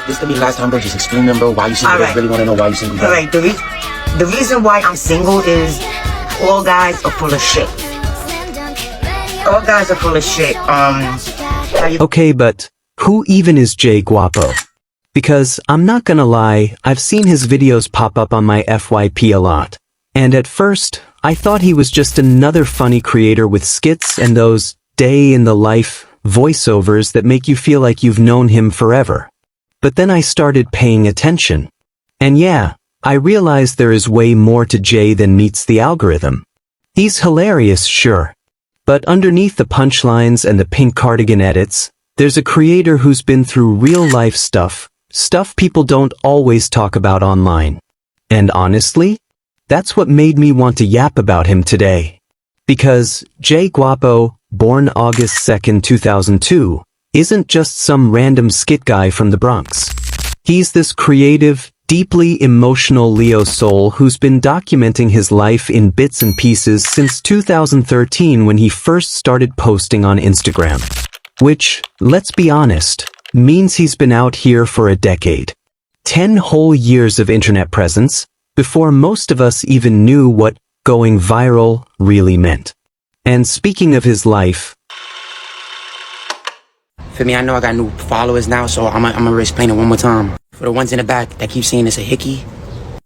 This could be the last time, bro. Just explain them, bro. Why you single? I really want to know why you single, bro. Alright, the reason why I'm single is all guys are full of shit. All guys are full of shit. Okay, but who even is Jay Guapo? Because I'm not gonna lie, I've seen his videos pop up on my FYP a lot. And at first, I thought he was just another funny creator with skits and those day in the life voiceovers that make you feel like you've known him forever. But then I started paying attention. And yeah, I realized there is way more to Jay than meets the algorithm. He's hilarious, sure. But underneath the punchlines and the pink cardigan edits, there's a creator who's been through real-life stuff people don't always talk about online. And honestly, that's what made me want to yap about him today. Because Jay Guapo, born August 2nd, 2002, isn't just some random skit guy from the Bronx. He's this creative, deeply emotional Leo soul who's been documenting his life in bits and pieces since 2013 when he first started posting on Instagram. Which, let's be honest, means he's been out here for a decade. 10 whole years of internet presence, before most of us even knew what going viral really meant. And speaking of his life, For me, I know I got new followers now, so I'm gonna explain it one more time. For the ones in the back that keep saying it's a hickey,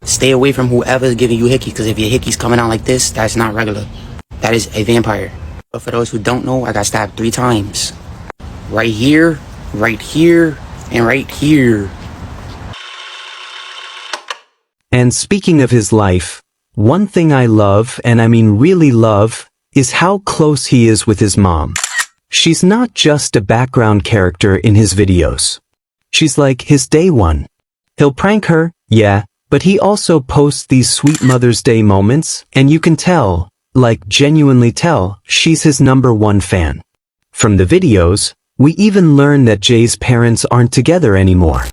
stay away from whoever's giving you hickey, because if your hickey's coming out like this, that's not regular. That is a vampire. But for those who don't know, I got stabbed 3 times. Right here, and right here. And speaking of his life, one thing I love, and I mean really love, is how close he is with his mom. She's not just a background character in his videos. She's like his day one. He'll prank her, yeah, but he also posts these sweet Mother's Day moments, and you can tell, like genuinely tell, she's his #1 fan. From the videos, we even learn that Jay's parents aren't together anymore.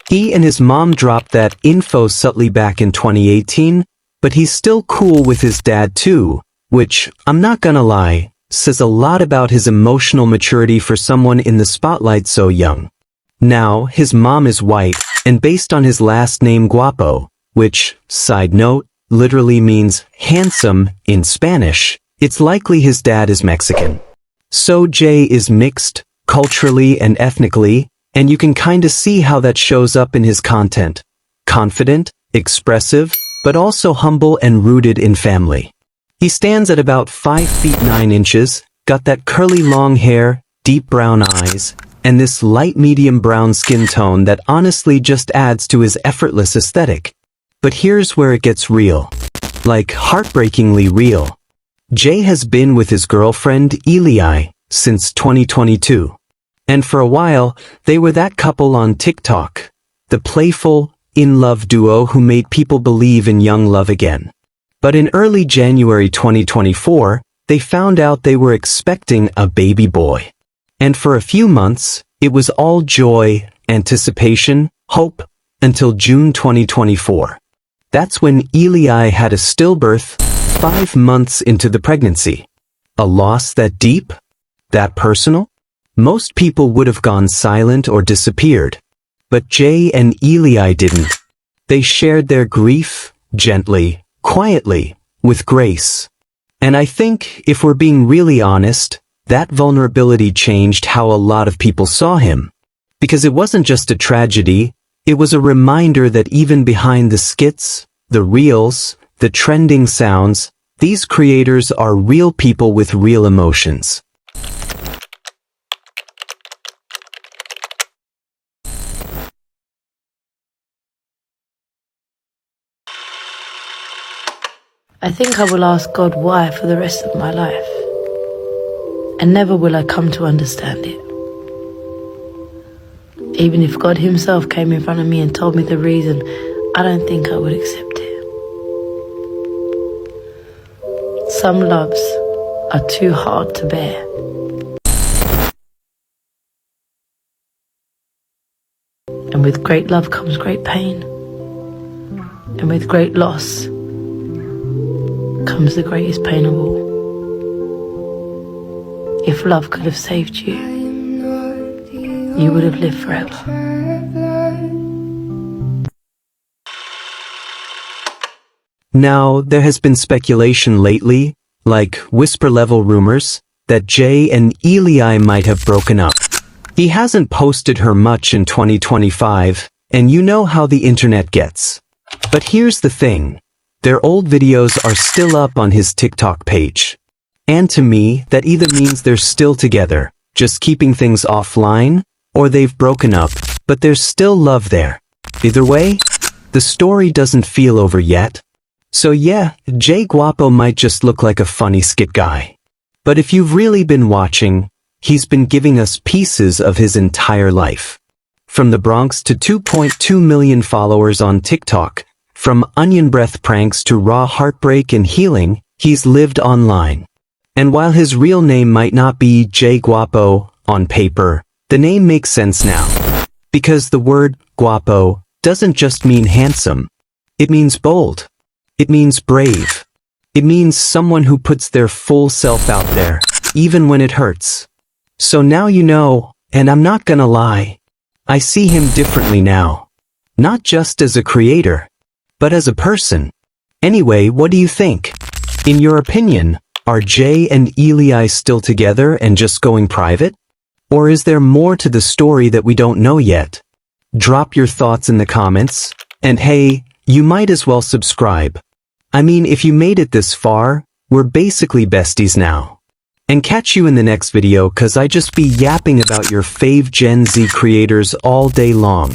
He and his mom dropped that info subtly back in 2018, but he's still cool with his dad too, which, I'm not gonna lie, says a lot about his emotional maturity for someone in the spotlight so young. Now, his mom is white, and based on his last name Guapo, which, side note, literally means handsome in Spanish, it's likely his dad is Mexican. So Jay is mixed, culturally and ethnically, and you can kinda see how that shows up in his content. Confident, expressive, but also humble and rooted in family. He stands at about 5 feet 9 inches, got that curly long hair, deep brown eyes, and this light medium brown skin tone that honestly just adds to his effortless aesthetic. But here's where it gets real. Like heartbreakingly real. Jay has been with his girlfriend, Elii, since 2022. And for a while, they were that couple on TikTok. The playful, in-love duo who made people believe in young love again. But in early January 2024, they found out they were expecting a baby boy. And for a few months, it was all joy, anticipation, hope, until June 2024. That's when Elii had a stillbirth 5 months into the pregnancy. A loss that deep? That personal? Most people would have gone silent or disappeared. But Jay and Elii didn't. They shared their grief, gently, quietly, with grace. And I think, if we're being really honest, that vulnerability changed how a lot of people saw him. Because it wasn't just a tragedy, it was a reminder that even behind the skits, the reels, the trending sounds, these creators are real people with real emotions. I think I will ask God why for the rest of my life. And never will I come to understand it. Even if God himself came in front of me and told me the reason, I don't think I would accept it. Some loves are too hard to bear. And with great love comes great pain. And with great loss comes the greatest pain of all. If love could have saved you, you would have lived forever. Now, there has been speculation lately, like whisper-level rumors, that Jay and Elii might have broken up. He hasn't posted her much in 2025, and you know how the internet gets. But here's the thing. Their old videos are still up on his TikTok page. And to me, that either means they're still together, just keeping things offline, or they've broken up, but there's still love there. Either way, the story doesn't feel over yet. So yeah, Jay Guapo might just look like a funny skit guy. But if you've really been watching, he's been giving us pieces of his entire life. From the Bronx to 2.2 million followers on TikTok, from onion breath pranks to raw heartbreak and healing, he's lived online. And while his real name might not be Jay Guapo on paper, the name makes sense now. Because the word guapo doesn't just mean handsome. It means bold. It means brave. It means someone who puts their full self out there, even when it hurts. So now you know, and I'm not gonna lie. I see him differently now. Not just as a creator, but as a person. Anyway, what do you think? In your opinion, are Jay and Elii still together and just going private? Or is there more to the story that we don't know yet? Drop your thoughts in the comments. And hey, you might as well subscribe. I mean, if you made it this far, we're basically besties now. And catch you in the next video, cause I just be yapping about your fave Gen Z creators all day long.